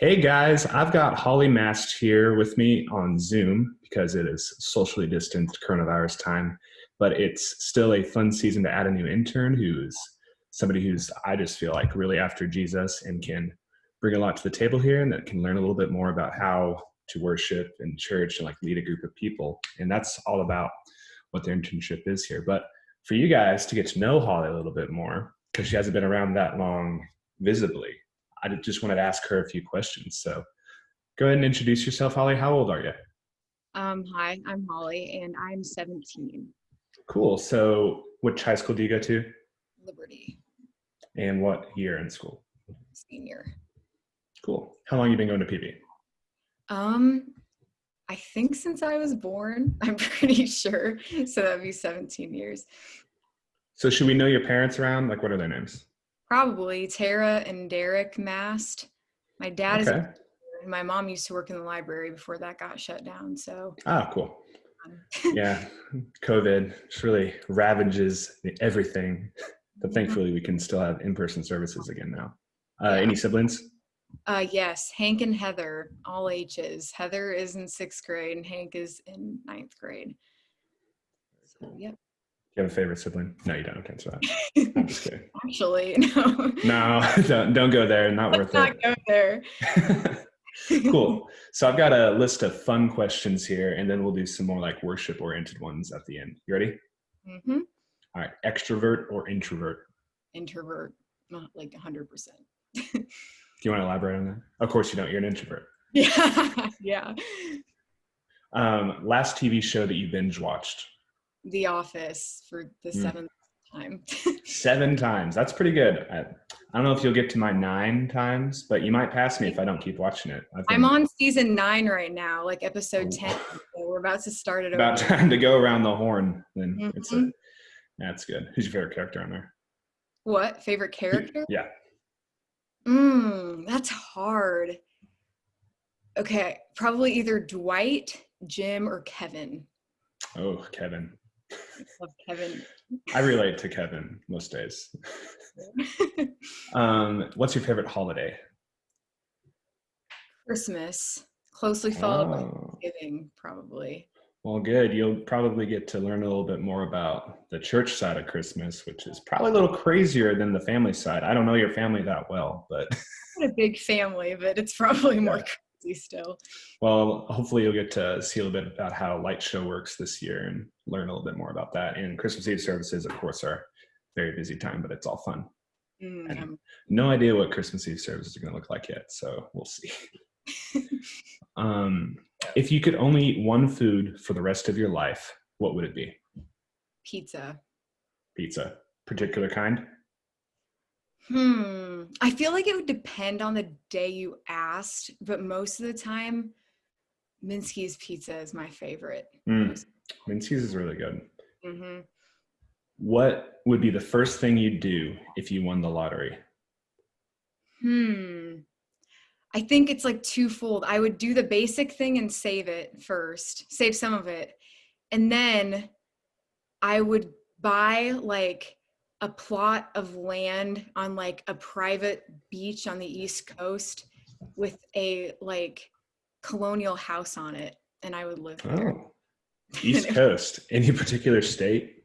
Hey guys, I've got Holly Mast here with me on Zoom because it is socially distanced coronavirus time, but it's still a fun season to add a new intern who's somebody who's, I just feel like, really after Jesus and can bring a lot to the table here and that can learn a little bit more about how to worship in church and like lead a group of people. And that's all about what their internship is here. But for you guys to get to know Holly a little bit more, because she hasn't been around that long visibly, I just wanted to ask her a few questions. So go ahead and introduce yourself, Holly. How old are you? Hi, I'm Holly, and I'm 17. Cool. So which high school do you go to? Liberty, And what year in school? senior. Cool. How long have you been going to PB? Um, I think since I was born, I'm pretty sure. So that'd be 17 years. So should we know your parents around? Like, what are their names? Probably Tara and Derek Mast. My dad is a Okay. teacher, and my mom used to work in the library before that got shut down. So Ah, cool. um, Yeah. COVID just really ravages everything. But mhm. thankfully we can still have in-person services again now. Yeah. Any siblings? Yes, Hank and Heather, all H's. Heather is in 6th grade and Hank is in 9th grade. So, yep. Do you have a favorite sibling? No, you don't. Okay, so I'm just kidding. Actually, no. No, don't go there. Not Let's worth not go there. it. Cool. So I've got a list of fun questions here, and then we'll do some more like worship-oriented ones at the end. You ready? Mm-hmm. All right. Extrovert or introvert? Introvert, not like 100%. Do you want to elaborate on that? Of course you don't. You're an introvert. Yeah, yeah. Last TV show that you binge watched? The Office for the 7th time. 7 times. That's pretty good. I don't know if you'll get to my 9 times, but you might pass me if I don't keep watching it. I'm on season 9 right now, like episode 10. So we're about to start it about over. time to go around the horn. Then Mm-hmm. that's good. Who's your favorite character on there? What? Favorite character? Yeah. That's hard. Okay, probably either Dwight, Jim, or Kevin. Oh, Kevin. Love Kevin. I relate to Kevin most days. What's your favorite holiday? Christmas, closely followed by Thanksgiving, probably. Well, good. You'll probably get to learn a little bit more about the church side of Christmas, which is probably a little crazier than the family side. I don't know your family that well, but Not a big family, but it's probably more crazy still. Well, hopefully you'll get to see a little bit about how Light Show works this year and learn a little bit more about that. And Christmas Eve services, of course, are a very busy time, but it's all fun. And no idea what Christmas Eve services are going to look like yet, so we'll see. If you could only eat one food for the rest of your life, what would it be? Pizza. Pizza. Particular kind? I feel like it would depend on the day you asked, but most of the time, Minsky's pizza is my favorite. Minsky's is really good. Mm-hmm. What would be the first thing you'd do if you won the lottery? I think it's like twofold. I would do the basic thing and save it first, save some of it. And then I would buy like a plot of land on like a private beach on the East Coast with a like colonial house on it. And I would live there. Oh, East Coast. Any particular state?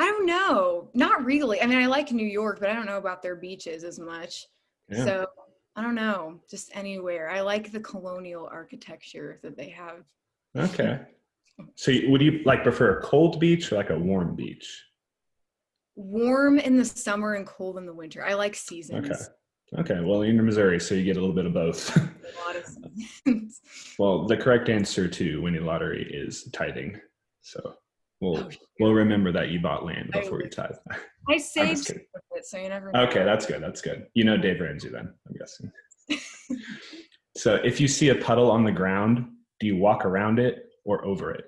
I don't know. Not really. I mean, I like New York, but I don't know about their beaches as much. Yeah. So I don't know, just anywhere. I like the colonial architecture that they have. Okay. So would you like prefer a cold beach or like a warm beach? Warm in the summer and cold in the winter. I like seasons. Okay. Well, you're in Missouri, so you get a little bit of both. A lot of seasons. Well, the correct answer to winning lottery is tithing. So we'll remember that you bought land before you tithe. I saved it, so you never know. Okay, that's good. That's good. You know Dave Ramsey then, I'm guessing. So if you see a puddle on the ground, do you walk around it or over it?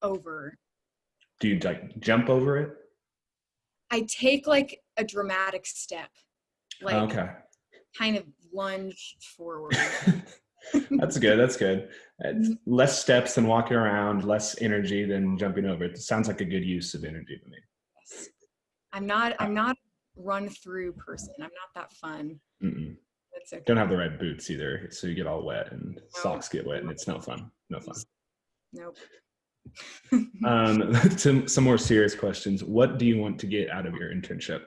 Over. Do you like jump over it? I take like a dramatic step. Like kind of lunge forward. That's good. That's good. Less steps than walking around, less energy than jumping over it. It sounds like a good use of energy to me. Yes. I'm not run through person. I'm not that fun. Mm-mm. That's okay. Don't have the right boots either, so you get all wet and No, socks get wet, and it's no fun. No fun. nope. To some more serious questions. What do you want to get out of your internship?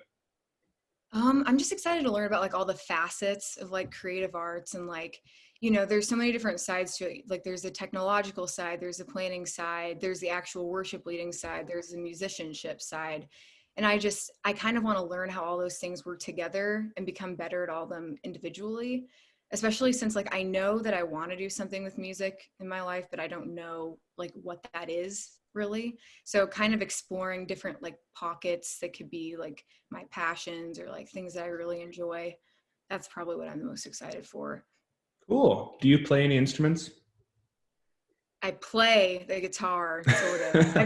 I'm just excited to learn about like all the facets of like creative arts and like, there's so many different sides to it. Like there's the technological side, there's the planning side, there's the actual worship leading side, there's the musicianship side. And I kind of want to learn how all those things work together and become better at all of them individually, especially since like I know that I want to do something with music in my life, but I don't know like what that is really. So kind of exploring different like pockets that could be like my passions or like things that I really enjoy. That's probably what I'm the most excited for. Cool. Do you play any instruments? I play the guitar, sort of.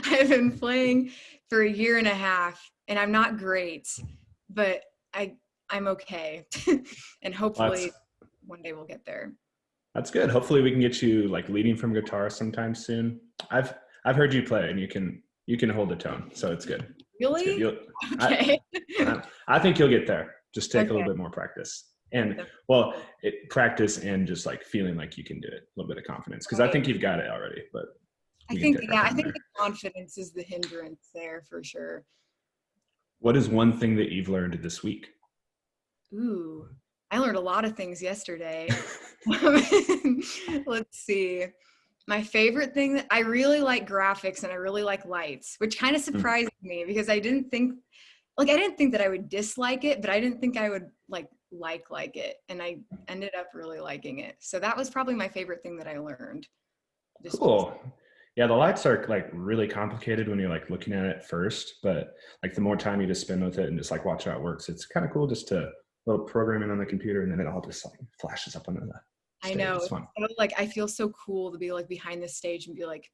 I've been playing for a year and a half, and I'm not great, but I'm okay. And Well, hopefully one day we'll get there. that's good. Hopefully we can get you like leading from guitar sometime soon. I've heard you play, and you can hold a tone, so it's good. It's good. Really? I, Okay. I think you'll get there. Just take a Okay. little bit more practice. And well, practice and just like feeling like you can do it, a little bit of confidence, because I think you've got it already. But I think the confidence is the hindrance there for sure. What is one thing that you've learned this week? Ooh, I learned a lot of things yesterday. Let's see. My favorite thing, I really like graphics and I really like lights, which kind of surprised me because I didn't think that I would dislike it, but I didn't think I would like it. And I ended up really liking it. So that was probably my favorite thing that I learned. Cool. Yeah, the lights are like really complicated when you're like looking at it first, but like the more time you just spend with it and just like watch how it works, it's kind of cool just to little programming on the computer and then it all just like flashes up on the stage. I know. It's fun. So, like I feel so cool to be like behind the stage and be like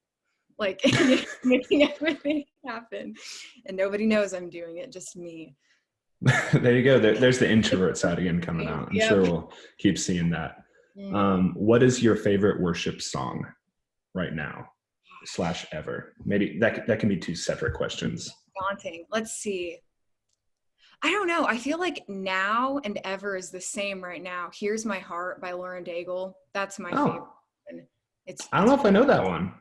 making everything happen. And nobody knows I'm doing it, just me. There you go. There's the introvert side again coming out. I'm sure we'll keep seeing that. What is your favorite worship song right now / ever? Maybe that can be two separate questions. Daunting. Let's see. I don't know. I feel like now and ever is the same right now. Here's My Heart by Lauren Daigle. That's my favorite. I don't know if I know that one.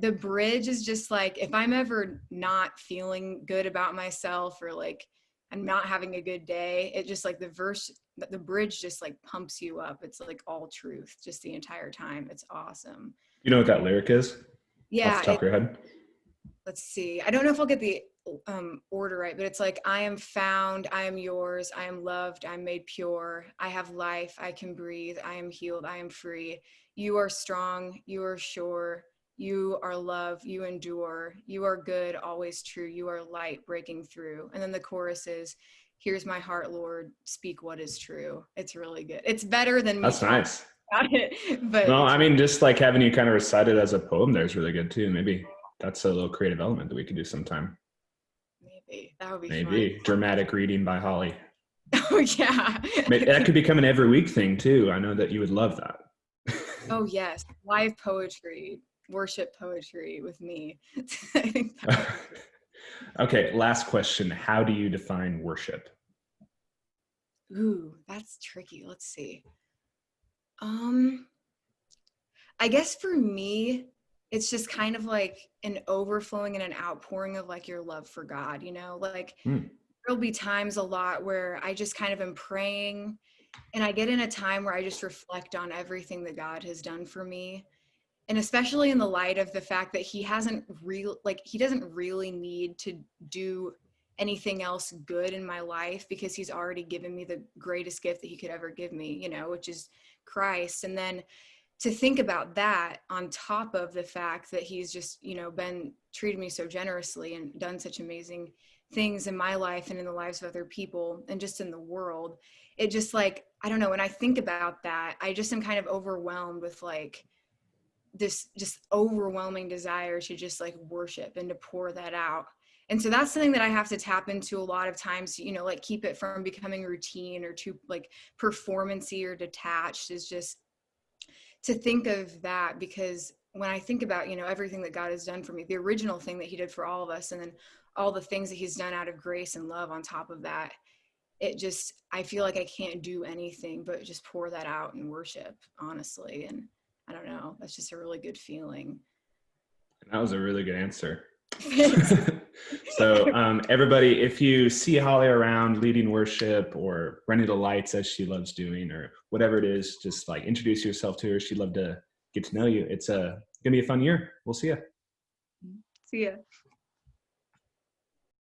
The bridge is just like, if I'm ever not feeling good about myself or like I'm not having a good day, it just like the bridge just like pumps you up. It's like all truth just the entire time. It's awesome. You know what that lyric is? Yeah. Off the top of your head? Let's see. I don't know if I'll get the order right, but it's like, I am found, I am yours, I am loved, I'm made pure, I have life, I can breathe, I am healed, I am free. You are strong, you are sure, you are love, you endure, you are good, always true, you are light breaking through. And then the chorus is, here's my heart, Lord, speak what is true. It's really good. It's better than me. That's nice. About it, but no, I mean, just like having you kind of recite it as a poem there is really good too. Maybe that's a little creative element that we could do sometime. Maybe that would be fun. Dramatic reading by Holly. Oh yeah. That could become an every week thing too. I know that you would love that. Oh yes, live poetry, worship poetry with me. I think okay, last question. How do you define worship? Ooh, that's tricky. Let's see. I guess for me, it's just kind of like an overflowing and an outpouring of like your love for God, like there'll be times a lot where I just kind of am praying and I get in a time where I just reflect on everything that God has done for me. And especially in the light of the fact that he doesn't really need to do anything else good in my life because he's already given me the greatest gift that he could ever give me, which is Christ. And then to think about that on top of the fact that he's just, been treated me so generously and done such amazing things in my life and in the lives of other people and just in the world, it just like, I don't know, when I think about that, I just am kind of overwhelmed with like this just overwhelming desire to just like worship and to pour that out. And so that's something that I have to tap into a lot of times, like keep it from becoming routine or too like performancy or detached, is just to think of that. Because when I think about, everything that God has done for me, the original thing that he did for all of us, and then all the things that he's done out of grace and love on top of that, I feel like I can't do anything but just pour that out in worship, honestly. And I don't know, that's just a really good feeling. That was a really good answer. So everybody, if you see Holly around leading worship or running the lights as she loves doing, or whatever it is, just like introduce yourself to her. She'd love to get to know you. It's gonna be a fun year. We'll see you. See ya.